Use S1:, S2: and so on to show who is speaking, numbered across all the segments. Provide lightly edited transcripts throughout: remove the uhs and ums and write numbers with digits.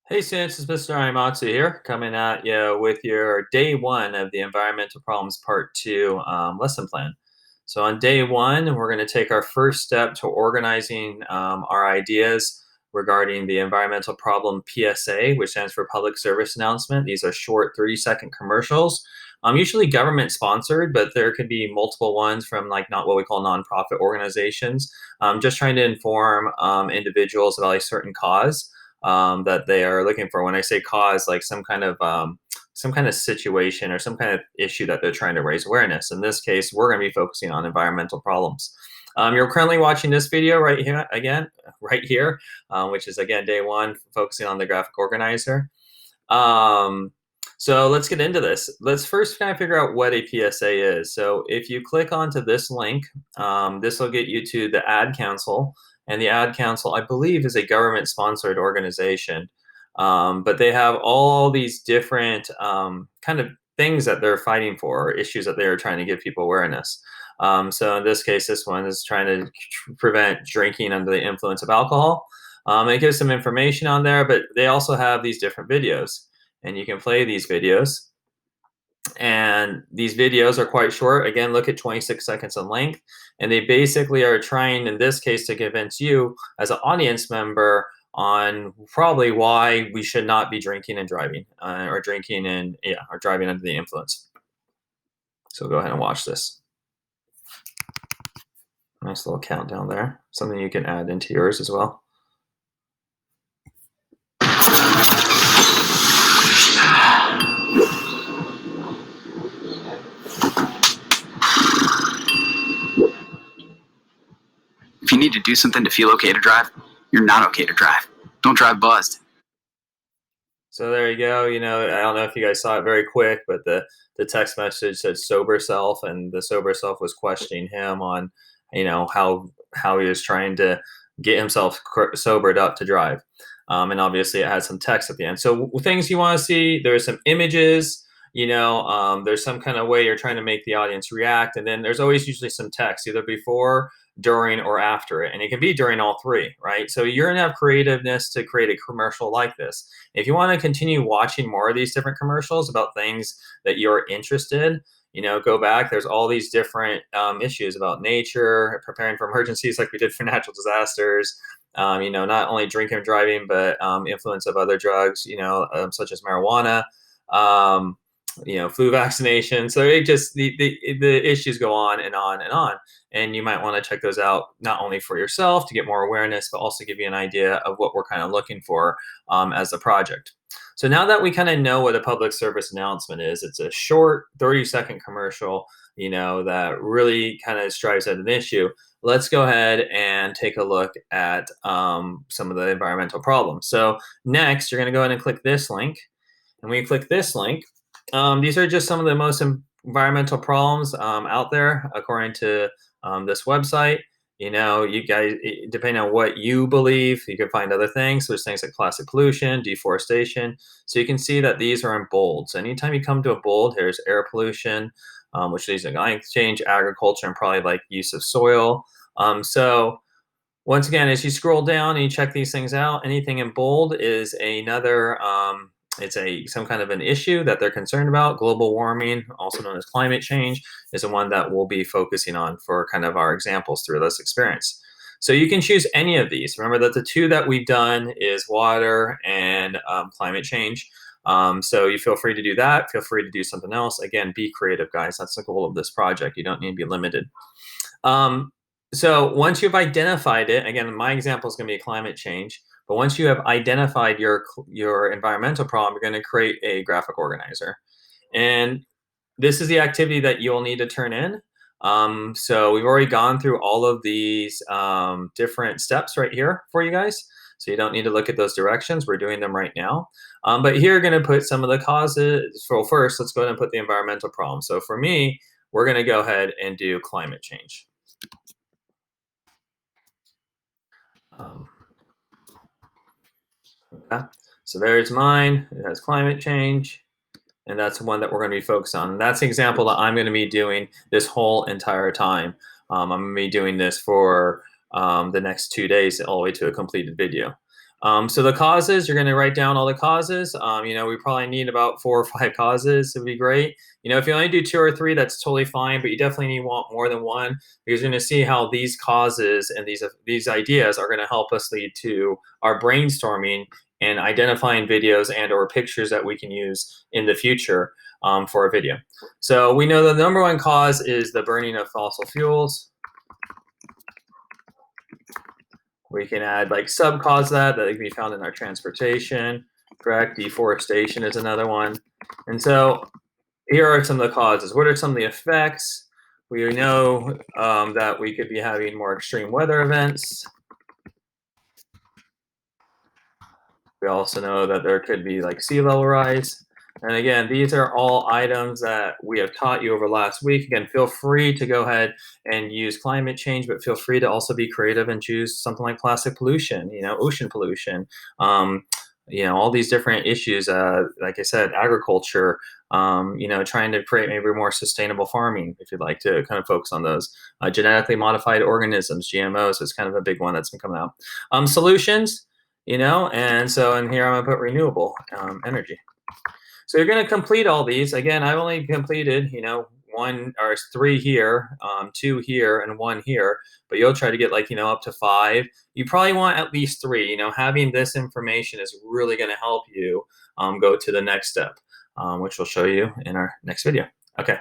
S1: Hey, students, it's Mr. Imatsu here, coming at you with your day one of the Environmental Problems Part 2 lesson plan. So on day one, we're going to take our first step to organizing our ideas regarding the environmental problem PSA, which stands for Public Service Announcement. These are short 30-second commercials, usually government sponsored, but there could be multiple ones from like not what we call nonprofit organizations, just trying to inform individuals about a certain cause that they are looking for. When I say cause, like some kind of situation or some kind of issue that they're trying to raise awareness. In this case, we're going to be focusing on environmental problems. You're currently watching this video right here, right here, which is again day one, focusing on the graphic organizer. So let's get into this. Let's first kind of figure out what a PSA is. So if you click onto this link, this will get you to the Ad Council. And the Ad Council, I believe, is a government-sponsored organization. But they have all these different kind of things that they're fighting for, or issues that they are trying to give people awareness. So in this case, this one is trying to prevent drinking under the influence of alcohol. It gives some information on there, but they also have these different videos, and you can play these videos. And these videos are quite short. Again, look at 26 seconds in length. And they basically are trying, in this case, to convince you as an audience member on probably why we should not be drinking and driving, or driving under the influence. So go ahead and watch this. Nice little countdown there. Something you can add into yours as well.
S2: If you need to do something to feel okay to drive, you're not okay to drive. Don't drive buzzed.
S1: So there you go. I don't know if you guys saw it very quick, but the text message said sober self, and the sober self was questioning him on, how he was trying to get himself sobered up to drive. And obviously it had some text at the end. So things you want to see, there's some images, there's some kind of way you're trying to make the audience react. And then there's always usually some text, either before, during, or after it. And it can be during all three, right? So you're gonna have creativeness to create a commercial like this. If you want to continue watching more of these different commercials about things that you're interested, go back. There's all these different issues about nature, preparing for emergencies like we did for natural disasters, not only drinking and driving, but influence of other drugs, such as marijuana, flu vaccination. So it just, the issues go on and on and on. And you might want to check those out, not only for yourself to get more awareness, but also give you an idea of what we're kind of looking for as a project. So now that we kind of know what a public service announcement is, it's a short 30-second commercial, that really kind of strives at an issue. Let's go ahead and take a look at some of the environmental problems. So next, you're going to go ahead and click this link. And when you click this link, these are just some of the most environmental problems out there, according to this website. You guys, depending on what you believe, you can find other things. So there's things like plastic pollution, deforestation. So you can see that these are in bold. So anytime you come to a bold, here's air pollution, which leads to climate change, agriculture, and probably like use of soil. So once again, as you scroll down and you check these things out, anything in bold is another some kind of an issue that they're concerned about. Global warming, also known as climate change, is the one that we'll be focusing on for kind of our examples through this experience. So you can choose any of these. Remember that the two that we've done is water and climate change. So you feel free to do that. Feel free to do something else. Again, be creative, guys. That's the goal of this project. You don't need to be limited. So once you've identified it, again, my example is going to be climate change. But once you have identified your environmental problem, you're going to create a graphic organizer. And this is the activity that you'll need to turn in. So we've already gone through all of these different steps right here for you guys. So you don't need to look at those directions. We're doing them right now. But here, you're going to put some of the causes. So first, let's go ahead and put the environmental problem. So for me, we're going to go ahead and do climate change. Okay. So there's mine. It has climate change, and that's the one that we're going to be focused on. And that's the example that I'm going to be doing this whole entire time. I'm going to be doing this for the next 2 days all the way to a completed video. So the causes, you're going to write down all the causes. We probably need about 4 or 5 causes. It would be great. If you only do 2 or 3, that's totally fine, but you definitely want more than one, because you're going to see how these causes and these ideas are going to help us lead to our brainstorming and identifying videos and or pictures that we can use in the future for a video. So we know the number one cause is the burning of fossil fuels. We can add like sub-cause that can be found in our transportation, correct? Deforestation is another one. And so here are some of the causes. What are some of the effects? We know that we could be having more extreme weather events. We also know that there could be like sea level rise. And again, these are all items that we have taught you over last week. Again, feel free to go ahead and use climate change, but feel free to also be creative and choose something like plastic pollution, ocean pollution, all these different issues. Like I said, agriculture, trying to create maybe more sustainable farming, if you'd like to kind of focus on those. Genetically modified organisms, GMOs, is kind of a big one that's been coming out. Solutions, and so in here I'm gonna put renewable energy. So you're gonna complete all these. Again, I've only completed, 1 or 3 here, 2 here, and 1 here, but you'll try to get like, up to 5. You probably want at least 3. Having this information is really gonna help you go to the next step, which we'll show you in our next video. Okay,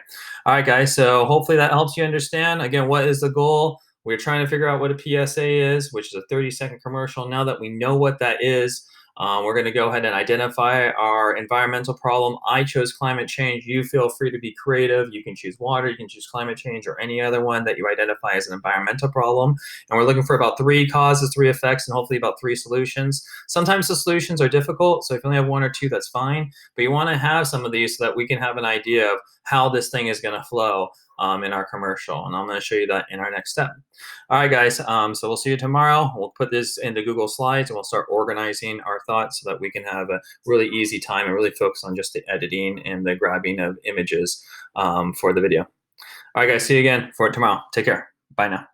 S1: all right, guys, so hopefully that helps you understand. Again, what is the goal? We're trying to figure out what a PSA is, which is a 30-second commercial. Now that we know what that is, we're going to go ahead and identify our environmental problem. I chose climate change. You feel free to be creative. You can choose water, you can choose climate change, or any other one that you identify as an environmental problem. And we're looking for about 3 causes, 3 effects, and hopefully about 3 solutions. Sometimes the solutions are difficult, so if you only have 1 or 2, that's fine. But you want to have some of these so that we can have an idea of how this thing is going to flow in our commercial. And I'm going to show you that in our next step. All right, guys, so we'll see you tomorrow. We'll put this into Google Slides, and we'll start organizing our thoughts so that we can have a really easy time and really focus on just the editing and the grabbing of images for the video. All right, guys, see you again for tomorrow. Take care. Bye now.